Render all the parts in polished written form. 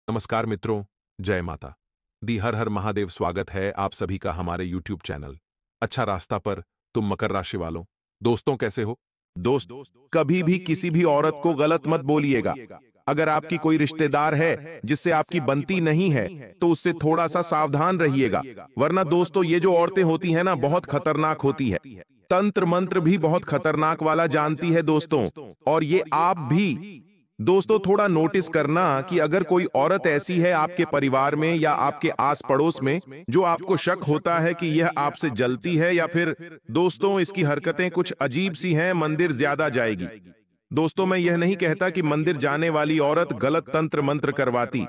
नमस्कार मित्रों, जय माता दी। हर हर महादेव। स्वागत है आप सभी का हमारे YouTube चैनल अच्छा रास्ता पर। तुम मकर राशि वालों दोस्तों कैसे हो? दोस्त, कभी भी किसी भी औरत को गलत मत बोलिएगा। अगर आपकी कोई रिश्तेदार है जिससे आपकी बनती नहीं है तो उससे थोड़ा सा सावधान रहिएगा, वरना दोस्तों ये जो औरतें होती हैं ना, बहुत खतरनाक होती है। तंत्र मंत्र भी बहुत खतरनाक वाला जानती है दोस्तों। और ये आप भी दोस्तों थोड़ा नोटिस करना कि अगर कोई औरत ऐसी है आपके परिवार में या आपके आस पड़ोस में जो आपको शक होता है कि यह आपसे जलती है, या फिर दोस्तों इसकी हरकतें कुछ अजीब सी हैं, मंदिर ज्यादा जाएगी। दोस्तों मैं यह नहीं कहता कि मंदिर जाने वाली औरत गलत तंत्र मंत्र करवाती।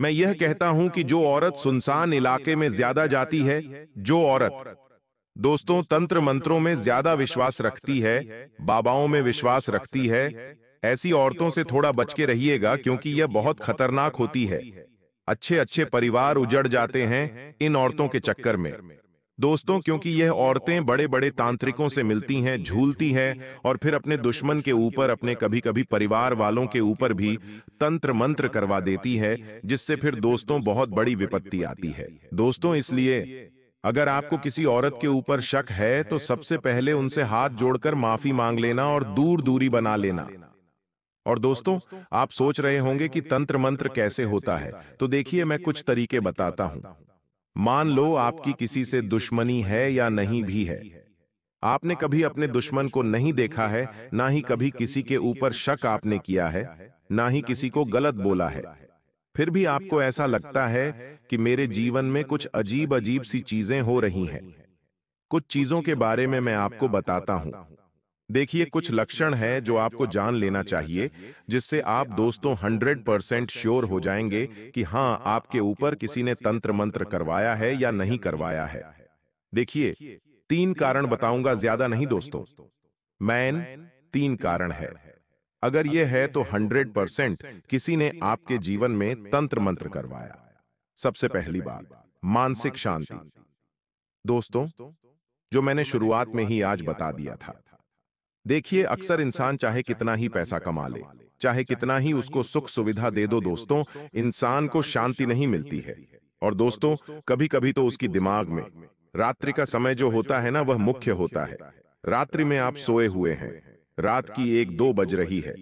मैं यह कहता हूं कि जो औरत सुनसान इलाके में ज्यादा जाती है, जो औरत दोस्तों तंत्र मंत्रों में ज्यादा विश्वास रखती है, बाबाओं में विश्वास रखती है, ऐसी औरतों से थोड़ा बच के रहिएगा, क्योंकि यह बहुत खतरनाक होती है। अच्छे अच्छे परिवार उजड़ जाते हैं इन औरतों के चक्कर में दोस्तों, क्योंकि यह औरतें बड़े बड़े तांत्रिकों से मिलती हैं, झूलती हैं और फिर अपने दुश्मन के ऊपर, अपने कभी कभी परिवार वालों के ऊपर भी तंत्र मंत्र करवा देती है, जिससे फिर दोस्तों बहुत बड़ी विपत्ति आती है। दोस्तों इसलिए अगर आपको किसी औरत के ऊपर शक है तो सबसे पहले उनसे हाथ जोड़कर माफी मांग लेना और दूर दूरी बना लेना। और दोस्तों आप सोच रहे होंगे कि तंत्र मंत्र कैसे होता है, तो देखिए मैं कुछ तरीके बताता हूं। मान लो आपकी किसी से दुश्मनी है या नहीं भी है, आपने कभी अपने दुश्मन को नहीं देखा है, ना ही कभी किसी के ऊपर शक आपने किया है, ना ही किसी को गलत बोला है, फिर भी आपको ऐसा लगता है कि मेरे जीवन में कुछ अजीब अजीब सी चीजें हो रही हैं। कुछ चीजों के बारे में मैं आपको बताता हूं। देखिए कुछ लक्षण है जो आपको जान लेना चाहिए, जिससे आप दोस्तों 100% श्योर हो जाएंगे कि हां आपके ऊपर किसी ने तंत्र मंत्र करवाया है या नहीं करवाया है। देखिए 3 कारण बताऊंगा, ज्यादा नहीं दोस्तों, मैन 3 कारण है। अगर यह है तो 100% किसी ने आपके जीवन में तंत्र मंत्र करवाया। सबसे पहली बात, मानसिक शांति। दोस्तों जो मैंने शुरुआत में ही आज बता दिया था, देखिए अक्सर इंसान चाहे कितना ही पैसा कमा ले, चाहे कितना ही उसको सुख सुविधा दे दो दोस्तों, इंसान को शांति नहीं मिलती है। और दोस्तों कभी कभी तो उसकी दिमाग में रात्रि का समय जो होता है ना, वह मुख्य होता है। रात्रि में आप सोए हुए हैं, रात की 1-2 बज रही है,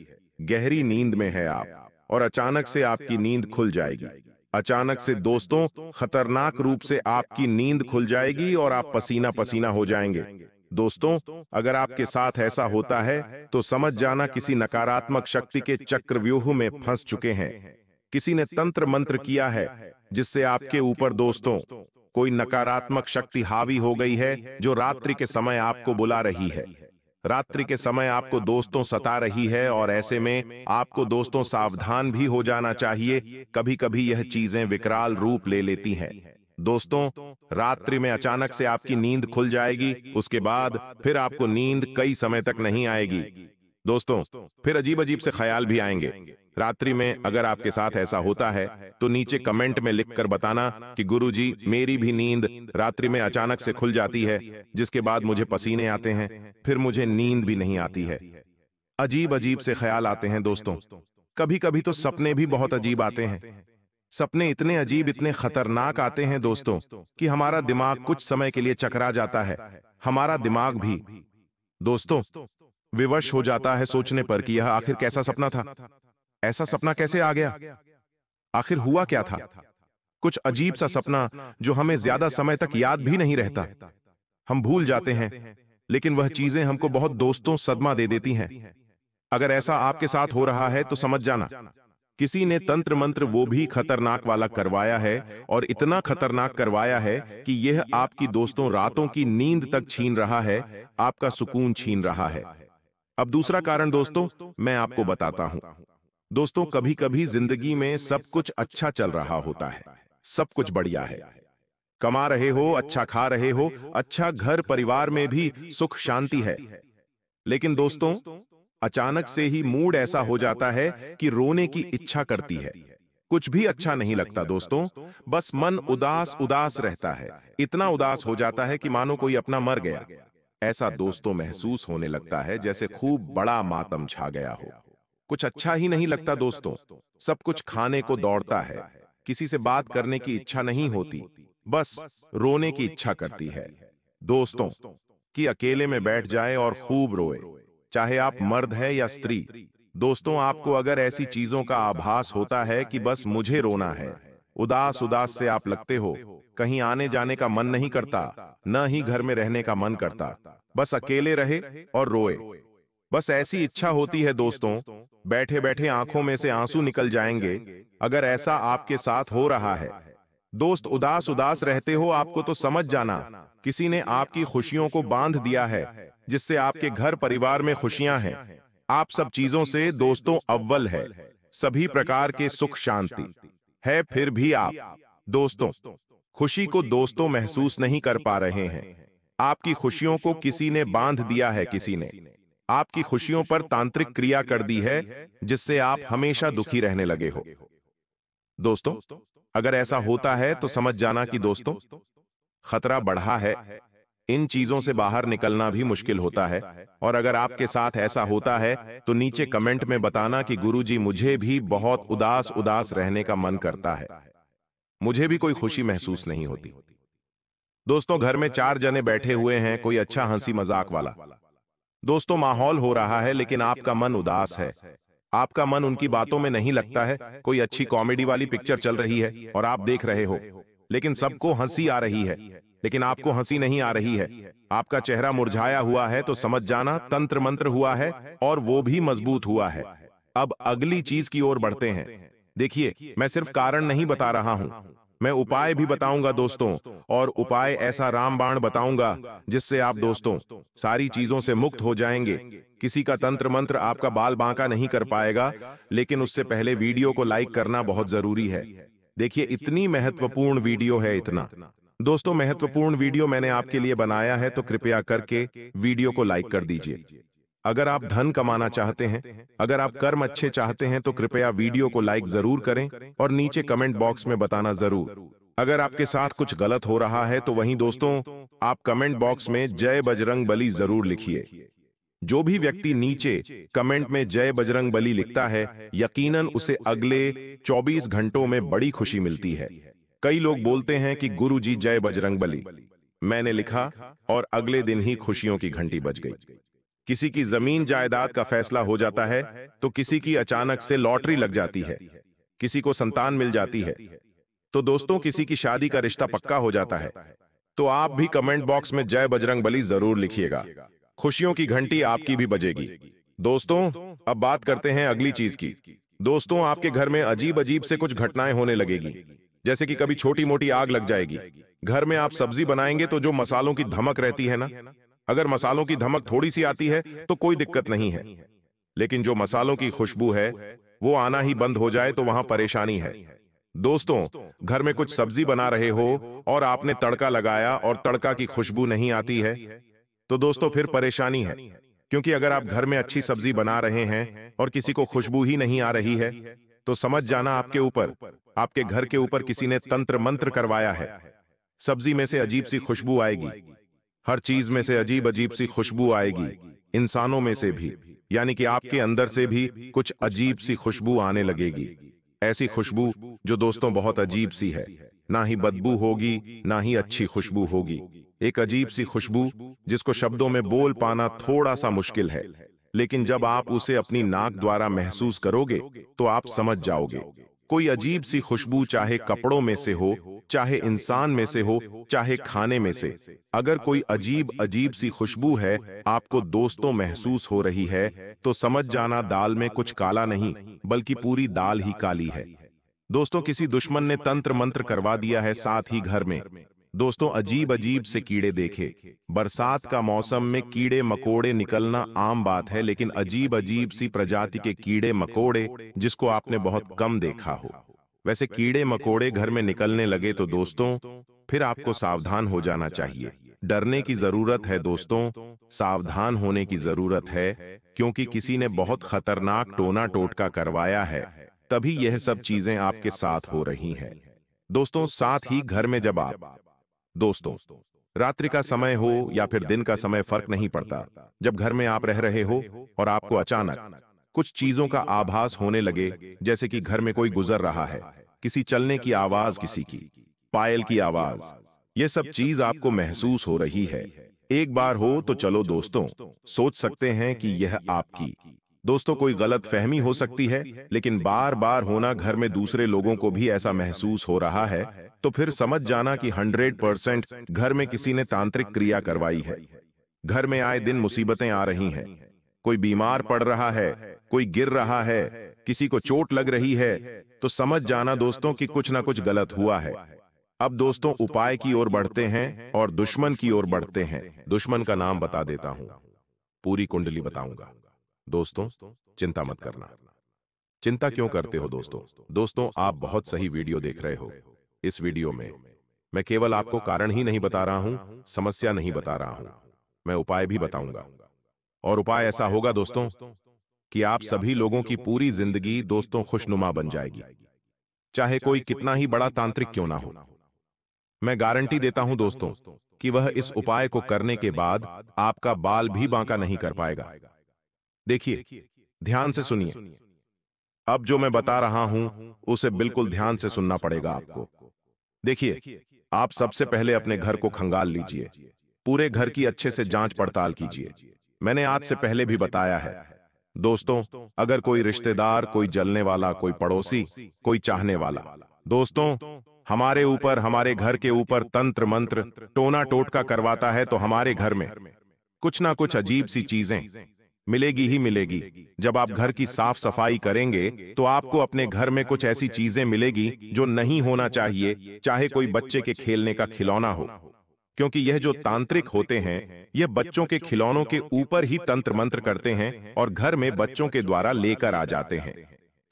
गहरी नींद में है आप, और अचानक से आपकी नींद खुल जाएगी। अचानक से दोस्तों खतरनाक रूप से आपकी नींद खुल जाएगी और आप पसीना पसीना हो जाएंगे। दोस्तों अगर आपके साथ ऐसा होता है तो समझ जाना किसी नकारात्मक शक्ति के चक्रव्यूह में फंस चुके हैं। किसी ने तंत्र मंत्र किया है जिससे आपके ऊपर दोस्तों कोई नकारात्मक शक्ति हावी हो गई है, जो रात्रि के समय आपको बुला रही है, रात्रि के समय आपको दोस्तों सता रही है। और ऐसे में आपको दोस्तों सावधान भी हो जाना चाहिए, कभी कभी यह चीजें विकराल रूप ले लेती हैं। दोस्तों रात्रि में अचानक से आपकी नींद खुल जाएगी, उसके बाद फिर आपको नींद कई समय तक नहीं आएगी। दोस्तों फिर अजीब अजीब से ख्याल भी आएंगे। रात्रि में अगर आपके साथ ऐसा होता है तो नीचे कमेंट में लिखकर बताना कि गुरुजी मेरी भी नींद रात्रि में अचानक से खुल जाती है, जिसके बाद मुझे पसीने आते हैं, फिर मुझे नींद भी नहीं आती है। अजीब अजीब से ख्याल आते हैं दोस्तों। कभी कभी तो सपने भी बहुत अजीब आते हैं। सपने इतने अजीब, इतने खतरनाक आते हैं दोस्तों कि हमारा दिमाग कुछ समय के लिए चकरा जाता है। हमारा दिमाग भी दोस्तों विवश हो जाता है सोचने पर कि यह आखिर कैसा सपना था, ऐसा सपना कैसे आ गया, आखिर हुआ क्या था। कुछ अजीब सा सपना जो हमें ज्यादा समय तक याद भी नहीं रहता, हम भूल जाते हैं, लेकिन वह चीजें हमको बहुत दोस्तों सदमा दे देती हैं। अगर ऐसा आपके साथ हो रहा है तो समझ जाना किसी ने तंत्र मंत्र वो भी खतरनाक वाला करवाया है, और इतना खतरनाक करवाया है कि यह आपकी दोस्तों रातों की नींद तक छीन रहा है, आपका सुकून छीन रहा है। अब दूसरा कारण दोस्तों मैं आपको बताता हूं। दोस्तों कभी कभी जिंदगी में सब कुछ अच्छा चल रहा होता है, सब कुछ बढ़िया है, कमा रहे हो, अच्छा खा रहे हो, अच्छा घर परिवार में भी सुख शांति है, लेकिन दोस्तों अचानक से ही मूड ऐसा हो जाता है कि रोने की इच्छा करती है। कुछ भी अच्छा नहीं लगता दोस्तों, बस मन उदास उदास रहता है, इतना उदास हो जाता है कि मानो कोई अपना मर गया। ऐसा दोस्तों महसूस होने लगता है जैसे खूब बड़ा मातम छा गया हो। कुछ अच्छा ही नहीं लगता दोस्तों। सब कुछ खाने को दौड़ता है, किसी से बात करने की इच्छा नहीं होती, बस रोने की इच्छा करती है। दोस्तों, कि अकेले में बैठ जाए और खूब रोए, चाहे आप मर्द है या स्त्री। दोस्तों, आपको अगर ऐसी चीजों का आभास होता है कि बस मुझे रोना है, उदास उदास से आप लगते हो, कहीं आने जाने का मन नहीं करता, न ही घर में रहने का मन करता, बस अकेले रहे और रोए, बस ऐसी इच्छा होती है दोस्तों, बैठे बैठे आंखों में से आंसू निकल जाएंगे। अगर ऐसा आपके साथ हो रहा है, दोस्त उदास उदास रहते हो, आपको तो समझ जाना किसी ने आपकी खुशियों को बांध दिया है, जिससे आपके घर परिवार में खुशियां हैं। आप सब चीजों से दोस्तों अव्वल है, सभी प्रकार के सुख शांति है, फिर भी आप दोस्तों खुशी को दोस्तों महसूस नहीं कर पा रहे हैं। आपकी खुशियों को किसी ने बांध दिया है, किसी ने आपकी खुशियों पर तांत्रिक क्रिया कर दी है, जिससे आप हमेशा दुखी रहने लगे हो। दोस्तों, अगर ऐसा होता है तो समझ जाना कि दोस्तों खतरा बढ़ा है, इन चीजों से बाहर निकलना भी मुश्किल होता है। और अगर आपके साथ ऐसा होता है तो नीचे कमेंट में बताना कि गुरुजी मुझे भी बहुत उदास उदास रहने का मन करता है, मुझे भी कोई खुशी महसूस नहीं होती। दोस्तों, घर में 4 जने बैठे हुए हैं, कोई अच्छा हंसी मजाक वाला दोस्तों माहौल हो रहा है, लेकिन आपका मन उदास है, आपका मन उनकी बातों में नहीं लगता है। कोई अच्छी कॉमेडी वाली पिक्चर चल रही है और आप देख रहे हो, लेकिन सबको हंसी आ रही है, लेकिन आपको हंसी नहीं आ रही है। आपका चेहरा मुरझाया हुआ है, तो समझ जाना तंत्र मंत्र हुआ है, और वो भी मजबूत हुआ है। अब अगली चीज की ओर बढ़ते हैं। देखिए, मैं सिर्फ कारण नहीं बता रहा हूं, मैं उपाय भी बताऊंगा दोस्तों, और उपाय ऐसा रामबाण बताऊंगा जिससे आप दोस्तों सारी चीजों से मुक्त हो जाएंगे। किसी का तंत्र मंत्र आपका बाल बांका नहीं कर पाएगा, लेकिन उससे पहले वीडियो को लाइक करना बहुत जरूरी है। देखिए, इतनी महत्वपूर्ण वीडियो है, इतना दोस्तों महत्वपूर्ण वीडियो मैंने आपके लिए बनाया है, तो कृपया करके वीडियो को लाइक कर दीजिए। अगर आप धन कमाना चाहते हैं, अगर आप कर्म अच्छे चाहते हैं, तो कृपया वीडियो को लाइक जरूर करें और नीचे कमेंट बॉक्स में बताना जरूर। अगर आपके साथ कुछ गलत हो रहा है, तो वहीं दोस्तों आप कमेंट बॉक्स में जय बजरंग बली जरूर लिखिए। जो भी व्यक्ति नीचे कमेंट में जय बजरंग बली लिखता है, यकीनन उसे अगले 24 घंटों में बड़ी खुशी मिलती है। कई लोग बोलते हैं कि गुरुजी जय बजरंग बली, मैंने लिखा और अगले दिन ही खुशियों की घंटी बज गई। किसी की जमीन जायदाद का फैसला हो जाता है, तो किसी की अचानक से लॉटरी लग जाती है, किसी को संतान मिल जाती है, तो दोस्तों किसी की शादी का रिश्ता पक्का हो जाता है। तो आप भी कमेंट बॉक्स में जय बजरंग बली जरूर लिखिएगा, खुशियों की घंटी आपकी भी बजेगी। दोस्तों, अब बात करते हैं अगली चीज की। दोस्तों, आपके घर में अजीब अजीब से कुछ घटनाएं होने लगेगी, जैसे कि कभी छोटी मोटी आग लग जाएगी। घर में आप सब्जी बनाएंगे तो जो मसालों की धमक रहती है ना, अगर मसालों की धमक थोड़ी सी आती है तो कोई दिक्कत नहीं है, लेकिन जो मसालों की खुशबू है वो आना ही बंद हो जाए तो वहां परेशानी है। दोस्तों, घर में कुछ सब्जी बना रहे हो और आपने तड़का लगाया और तड़का की खुशबू नहीं आती है, तो दोस्तों फिर परेशानी है। क्योंकि अगर आप घर में अच्छी सब्जी बना रहे हैं और किसी को खुशबू ही नहीं आ रही है, तो समझ जाना आपके ऊपर, आपके घर के ऊपर किसी ने तंत्र मंत्र करवाया है। सब्जी में से अजीब सी खुशबू आएगी, हर चीज में से अजीब अजीब सी खुशबू आएगी, इंसानों में से भी, यानी कि आपके अंदर से भी कुछ अजीब सी खुशबू आने लगेगी। ऐसी खुशबू जो दोस्तों बहुत अजीब सी है, ना ही बदबू होगी ना ही अच्छी खुशबू होगी। एक अजीब सी खुशबू जिसको शब्दों में बोल पाना थोड़ा सा मुश्किल है, लेकिन जब आप उसे अपनी नाक द्वारा महसूस करोगे तो आप समझ जाओगे। कोई अजीब सी खुशबू चाहे कपड़ों में से हो, चाहे इंसान में से हो, चाहे खाने में से, अगर कोई अजीब अजीब सी खुशबू है आपको दोस्तों महसूस हो रही है, तो समझ जाना दाल में कुछ काला नहीं बल्कि पूरी दाल ही काली है। दोस्तों, किसी दुश्मन ने तंत्र मंत्र करवा दिया है, साथ ही घर में दोस्तों अजीब अजीब से कीड़े देखे। बरसात का मौसम में कीड़े मकोड़े निकलना आम बात है, लेकिन अजीब अजीब सी प्रजाति के कीड़े मकोड़े जिसको आपने बहुत कम देखा हो, वैसे कीड़े मकोड़े घर में निकलने लगे तो दोस्तों फिर आपको सावधान हो जाना चाहिए। डरने की जरूरत है दोस्तों, सावधान होने की जरूरत है, क्योंकि किसी ने बहुत खतरनाक टोना टोटका करवाया है, तभी यह सब चीजें आपके साथ हो रही हैं। दोस्तों, साथ ही घर में जब आप दोस्तों रात्रि का समय हो या फिर दिन का समय फर्क नहीं पड़ता, जब घर में आप रह रहे हो और आपको अचानक कुछ चीजों का आभास होने लगे, जैसे कि घर में कोई गुजर रहा है, किसी चलने की आवाज, किसी की पायल की आवाज। ये सब चीज आपको महसूस हो रही है। एक बार हो तो चलो दोस्तों, सोच सकते हैं कि यह आपकी दोस्तों कोई गलत फहमी हो सकती है, लेकिन बार बार होना घर में दूसरे लोगों को भी ऐसा महसूस हो रहा है, तो फिर समझ जाना कि 100% घर में किसी ने तांत्रिक क्रिया करवाई है। घर में आए दिन मुसीबतें आ रही हैं, कोई बीमार पड़ रहा है, कोई गिर रहा है, किसी को चोट लग रही है, तो समझ जाना दोस्तों कि कुछ ना कुछ गलत हुआ है। अब दोस्तों उपाय की ओर बढ़ते हैं और दुश्मन की ओर बढ़ते हैं। दुश्मन का नाम बता देता हूं, पूरी कुंडली बताऊंगा। दोस्तों चिंता मत करना। चिंता क्यों करते हो दोस्तों? दोस्तों आप बहुत सही वीडियो देख रहे हो। इस वीडियो में मैं केवल आपको कारण ही नहीं बता रहा हूं, समस्या नहीं बता रहा हूं, मैं उपाय भी बताऊंगा। और उपाय ऐसा होगा दोस्तों कि आप सभी लोगों की पूरी जिंदगी दोस्तों खुशनुमा बन जाएगी, चाहे कोई कितना ही बड़ा तांत्रिक क्यों ना हो। मैं गारंटी देता हूं दोस्तों कि वह इस उपाय को करने के बाद आपका बाल भी बांका नहीं कर पाएगा। देखिए, ध्यान से सुनिए। अब जो मैं बता रहा हूं उसे बिल्कुल ध्यान से सुनना पड़ेगा आपको। देखिए, आप सबसे पहले अपने घर को खंगाल लीजिए, पूरे घर की अच्छे से जांच पड़ताल कीजिए। मैंने आज से पहले भी बताया है दोस्तों, अगर कोई रिश्तेदार, कोई जलने वाला, कोई पड़ोसी, कोई चाहने वाला दोस्तों हमारे ऊपर, हमारे घर के ऊपर तंत्र मंत्र, टोना टोटका करवाता है, तो हमारे घर में कुछ ना कुछ अजीब सी चीजें मिलेगी ही मिलेगी। जब आप घर की साफ सफाई करेंगे तो आपको अपने घर में कुछ ऐसी चीजें मिलेगी जो नहीं होना चाहिए, चाहे कोई बच्चे के खेलने का खिलौना हो, क्योंकि यह जो तांत्रिक होते हैं यह बच्चों के खिलौनों के ऊपर ही तंत्र मंत्र करते हैं और घर में बच्चों के द्वारा लेकर आ जाते हैं।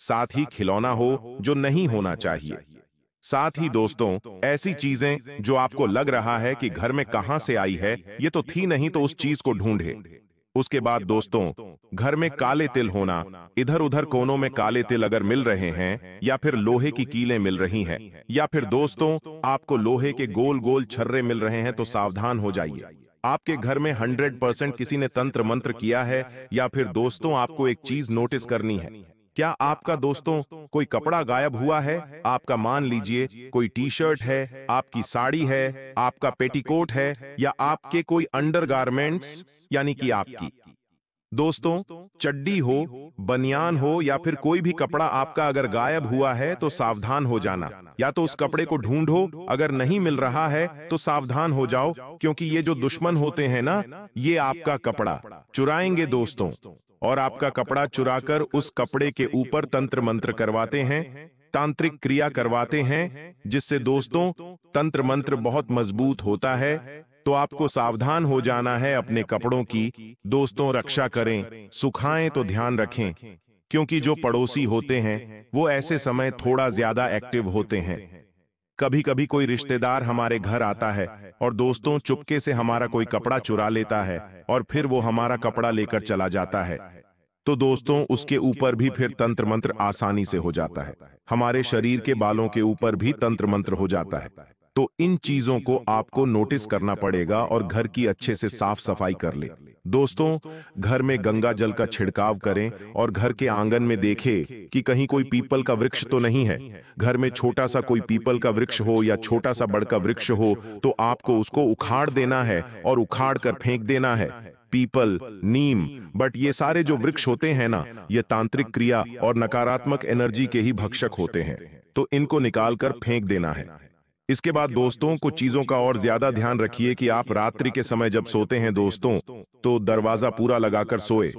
साथ ही खिलौना हो जो नहीं होना चाहिए, साथ ही दोस्तों ऐसी चीजें जो आपको लग रहा है कि घर में कहां से आई है, ये तो थी नहीं, तो उस चीज को ढूंढे। उसके बाद दोस्तों घर में काले तिल होना, इधर उधर कोनों में काले तिल अगर मिल रहे हैं, या फिर लोहे की कीलें मिल रही हैं, या फिर दोस्तों आपको लोहे के गोल गोल छर्रे मिल रहे हैं, तो सावधान हो जाइए। आपके घर में 100% किसी ने तंत्र मंत्र किया है। या फिर दोस्तों आपको एक चीज नोटिस करनी है, क्या आपका दोस्तों कोई कपड़ा गायब हुआ है? आपका मान लीजिए कोई टी शर्ट है, आपकी साड़ी है, आपका पेटीकोट है, या आपके कोई अंडरगारमेंट्स यानी कि आपकी दोस्तों चड्डी हो, बनियान हो, या फिर कोई भी कपड़ा आपका अगर गायब हुआ है तो सावधान हो जाना। या तो उस कपड़े को ढूंढो, अगर नहीं मिल रहा है तो सावधान हो जाओ, क्योंकि ये जो दुश्मन होते हैं ना, ये आपका कपड़ा चुराएंगे दोस्तों, और आपका कपड़ा चुराकर उस कपड़े के ऊपर तंत्र मंत्र करवाते हैं, तांत्रिक क्रिया करवाते हैं, जिससे दोस्तों तंत्र मंत्र बहुत मजबूत होता है। तो आपको सावधान हो जाना है अपने कपड़ों की। दोस्तों रक्षा करें, सुखाएं तो ध्यान रखें, क्योंकि जो पड़ोसी होते हैं वो ऐसे समय थोड़ा ज्यादा एक्टिव होते हैं। कभी कभी कोई रिश्तेदार हमारे घर आता है और दोस्तों चुपके से हमारा कोई कपड़ा चुरा लेता है और फिर वो हमारा कपड़ा लेकर चला जाता है, तो दोस्तों उसके ऊपर भी फिर तंत्र मंत्र आसानी से हो जाता है। हमारे शरीर के बालों के ऊपर भी तंत्र मंत्र हो जाता है। तो इन चीजों को आपको नोटिस करना पड़ेगा और घर की अच्छे से साफ सफाई कर ले। दोस्तों घर में गंगा जल का छिड़काव करें और घर के आंगन में देखें कि कहीं कोई पीपल का वृक्ष तो नहीं है। घर में छोटा सा कोई पीपल का वृक्ष हो या छोटा सा बड़ का वृक्ष हो तो आपको उसको उखाड़ देना है और उखाड़ कर फेंक देना है। पीपल, नीम, बट ये सारे जो वृक्ष होते हैं ना, ये तांत्रिक क्रिया और नकारात्मक एनर्जी के ही भक्षक होते हैं, तो इनको निकालकर फेंक देना है। इसके बाद दोस्तों कुछ चीजों का और ज्यादा ध्यान रखिए कि आप रात्रि के समय जब सोते हैं दोस्तों तो दरवाजा पूरा लगाकर सोए।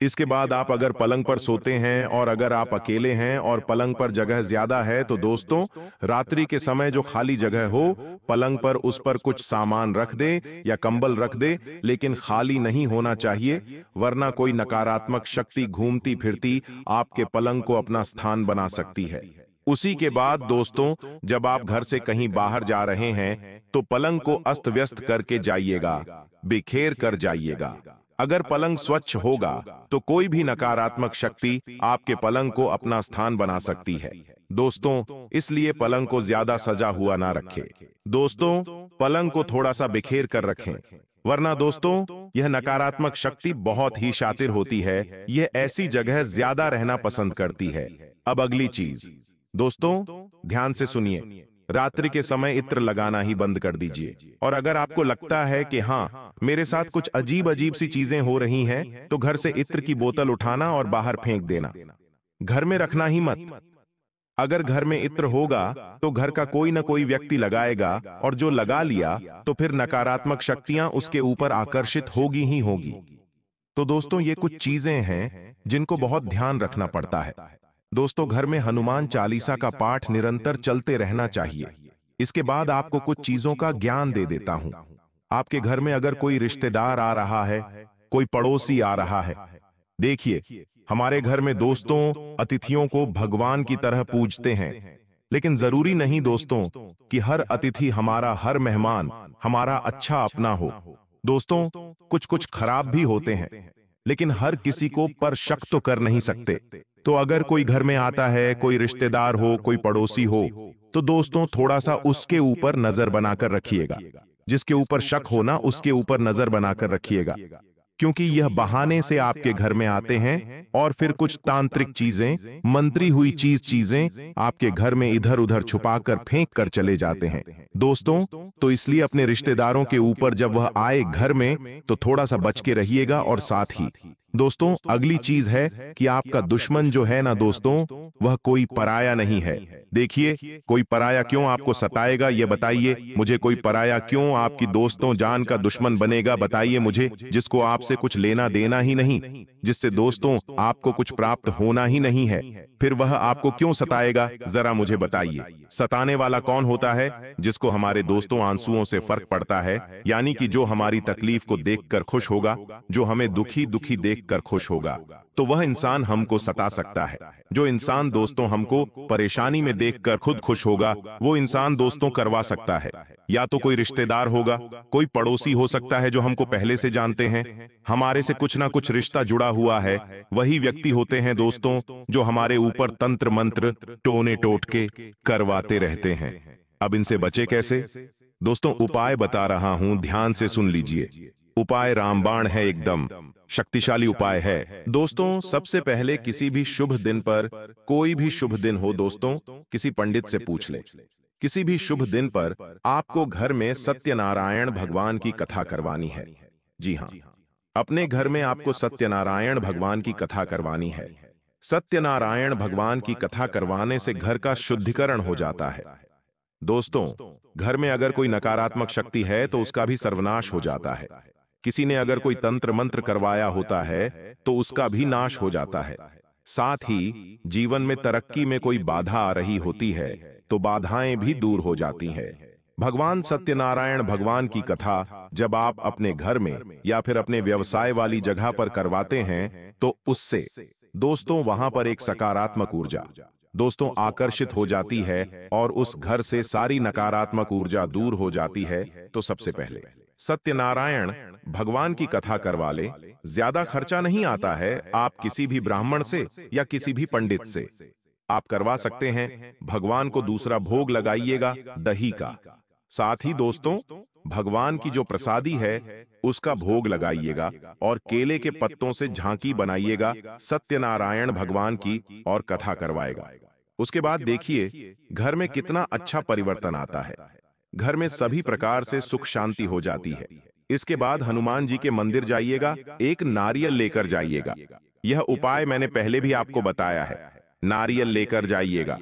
इसके बाद आप अगर पलंग पर सोते हैं और अगर आप अकेले हैं और पलंग पर जगह ज्यादा है तो दोस्तों रात्रि के समय जो खाली जगह हो पलंग पर उस पर कुछ सामान रख दे या कंबल रख दे, लेकिन खाली नहीं होना चाहिए, वरना कोई नकारात्मक शक्ति घूमती फिरती आपके पलंग को अपना स्थान बना सकती है। उसी के बाद दोस्तों जब आप घर से कहीं बाहर जा रहे हैं तो पलंग को अस्त व्यस्त करके जाइएगा, बिखेर कर जाइएगा। अगर पलंग स्वच्छ होगा तो कोई भी नकारात्मक शक्ति आपके पलंग को अपना स्थान बना सकती है दोस्तों, इसलिए पलंग को ज्यादा सजा हुआ ना रखें। दोस्तों पलंग को थोड़ा सा बिखेर कर रखें, वरना दोस्तों यह नकारात्मक शक्ति बहुत ही शातिर होती है, यह ऐसी जगह ज्यादा रहना पसंद करती है। अब अगली चीज दोस्तों ध्यान से सुनिए, रात्रि के समय इत्र लगाना ही बंद कर दीजिए। और अगर आपको लगता है कि हाँ मेरे साथ कुछ अजीब अजीब सी चीजें हो रही हैं, तो घर से इत्र की बोतल उठाना और बाहर फेंक देना, घर में रखना ही मत। अगर घर में इत्र होगा तो घर का कोई ना कोई व्यक्ति लगाएगा, और जो लगा लिया तो फिर नकारात्मक शक्तियां उसके ऊपर आकर्षित होगी ही होगी। तो दोस्तों ये कुछ चीजें हैं जिनको बहुत ध्यान रखना पड़ता है। दोस्तों घर में हनुमान चालीसा का पाठ निरंतर चलते रहना चाहिए। इसके बाद आपको कुछ चीजों का ज्ञान दे देता हूं। आपके घर में अगर कोई रिश्तेदार आ रहा है, कोई पड़ोसी आ रहा है, देखिए हमारे घर में दोस्तों अतिथियों को भगवान की तरह पूजते हैं, लेकिन जरूरी नहीं दोस्तों कि हर अतिथि हमारा, हर मेहमान हमारा अच्छा अपना हो। दोस्तों कुछ कुछ खराब भी होते हैं, लेकिन हर किसी को पर शक तो कर नहीं सकते। तो अगर कोई घर में आता है, कोई रिश्तेदार हो, कोई पड़ोसी हो, तो दोस्तों थोड़ा सा उसके ऊपर नजर बनाकर रखिएगा। जिसके ऊपर शक हो ना, उसके ऊपर नजर बनाकर रखिएगा, क्योंकि यह बहाने से आपके घर में आते हैं और फिर कुछ तांत्रिक चीजें, मंत्री हुई चीजें आपके घर में इधर उधर छुपाकर फेंक कर चले जाते हैं। दोस्तों तो इसलिए अपने रिश्तेदारों के ऊपर जब वह आए घर में तो थोड़ा सा बच के रहिएगा। और साथ ही दोस्तों अगली चीज है कि आपका दुश्मन जो है ना दोस्तों, वह कोई पराया नहीं है। देखिए कोई पराया क्यों आपको सताएगा, ये बताइए मुझे। कोई पराया क्यों आपकी दोस्तों जान का दुश्मन बनेगा, बताइए मुझे। जिसको आपसे कुछ लेना देना ही नहीं, जिससे दोस्तों आपको कुछ प्राप्त होना ही नहीं है, फिर वह आपको क्यों सताएगा, जरा मुझे बताइए। सताने वाला कौन होता है? जिसको हमारे दोस्तों आंसुओं से फर्क पड़ता है, यानी कि जो हमारी तकलीफ को देखकर खुश होगा, जो हमें दुखी दुखी देखकर खुश होगा, तो वह इंसान हमको सता सकता है। जो इंसान दोस्तों हमको परेशानी में देखकर खुद खुश होगा, वो इंसान दोस्तों करवा सकता है। या तो कोई रिश्तेदार होगा, कोई पड़ोसी हो सकता है जो हमको पहले से जानते हैं, हमारे से कुछ ना कुछ रिश्ता जुड़ा हुआ है। वही व्यक्ति होते हैं दोस्तों जो हमारे ऊपर तंत्र मंत्र, टोने टोटके करवाते रहते हैं। अब इनसे बचे कैसे? दोस्तों उपाय बता रहा हूं, ध्यान से सुन लीजिए। उपाय रामबाण है, एकदम शक्तिशाली उपाय है। दोस्तों सबसे पहले किसी भी शुभ दिन पर, कोई भी शुभ दिन हो दोस्तों, किसी पंडित से पूछ ले। किसी भी शुभ दिन पर आपको घर में सत्यनारायण भगवान की कथा करवानी है। जी हां, अपने घर में आपको सत्यनारायण भगवान की कथा करवानी है। सत्यनारायण भगवान की कथा करवाने से घर का शुद्धिकरण हो जाता है। दोस्तों घर में अगर कोई नकारात्मक शक्ति है तो उसका भी सर्वनाश हो जाता है। किसी ने अगर कोई तंत्र मंत्र करवाया होता है तो उसका भी नाश हो जाता है। साथ ही जीवन में तरक्की में कोई बाधा आ रही होती है तो बाधाएं भी दूर हो जाती हैं। भगवान सत्यनारायण भगवान की कथा जब आप अपने घर में या फिर अपने व्यवसाय वाली जगह पर करवाते हैं तो उससे दोस्तों वहां पर एक सकारात्मक ऊर्जा दोस्तों आकर्षित हो जाती है और उस घर से सारी नकारात्मक ऊर्जा दूर हो जाती है। तो सबसे पहले सत्यनारायण भगवान की कथा करवा ले। ज्यादा खर्चा नहीं आता है, आप किसी भी ब्राह्मण से या किसी भी पंडित से आप करवा सकते हैं। भगवान को दूसरा भोग लगाइएगा दही का। साथ ही दोस्तों भगवान की जो प्रसादी है उसका भोग लगाइएगा और केले के पत्तों से झांकी बनाइएगा सत्यनारायण भगवान की और कथा करवाएगा। उसके बाद देखिए घर में कितना अच्छा परिवर्तन आता है। घर में सभी प्रकार से सुख शांति हो जाती है। इसके बाद हनुमान जी के मंदिर जाइएगा, एक नारियल लेकर जाइएगा। यह उपाय मैंने पहले भी आपको बताया है। नारियल लेकर जाइएगा,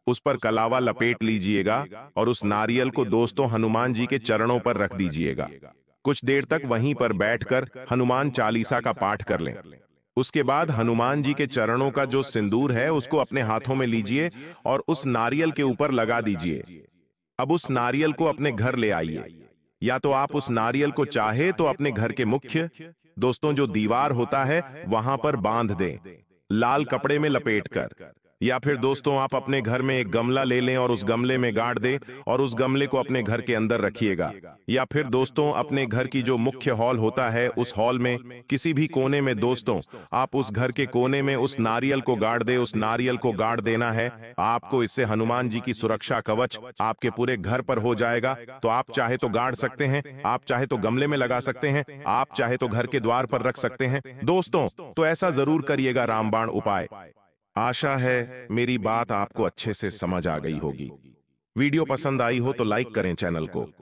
उस पर कलावा लपेट लीजिएगा और उस नारियल को दोस्तों हनुमान जी के चरणों पर रख दीजिएगा। कुछ देर तक वहीं पर बैठकर हनुमान चालीसा का पाठ कर लें। उसके बाद हनुमान जी के चरणों का जो सिंदूर है उसको अपने हाथों में लीजिए और उस नारियल के ऊपर लगा दीजिए। अब उस नारियल को अपने घर ले आइए, या तो आप उस नारियल को चाहे तो अपने घर के मुख्य दोस्तों जो दीवार होता है वहां पर बांध दें, लाल कपड़े में लपेटकर। या फिर दोस्तों आप अपने घर में एक गमला ले लें और उस गमले में गाड़ दें और उस गमले को अपने घर के अंदर रखिएगा। या फिर दोस्तों अपने घर की जो मुख्य हॉल होता है उस हॉल में किसी भी कोने में दोस्तों आप उस घर के कोने में उस नारियल को गाड़ दे, उस नारियल को गाड़ देना है आपको। इससे हनुमान जी की सुरक्षा कवच आपके पूरे घर पर हो जाएगा। तो आप चाहे तो गाड़ सकते हैं, आप चाहे तो गमले में लगा सकते हैं, आप चाहे तो घर के द्वार पर रख सकते हैं दोस्तों। तो ऐसा जरूर करिएगा रामबाण उपाय। आशा है मेरी बात आपको अच्छे से समझ आ गई होगी। वीडियो पसंद आई हो तो लाइक करें चैनल को।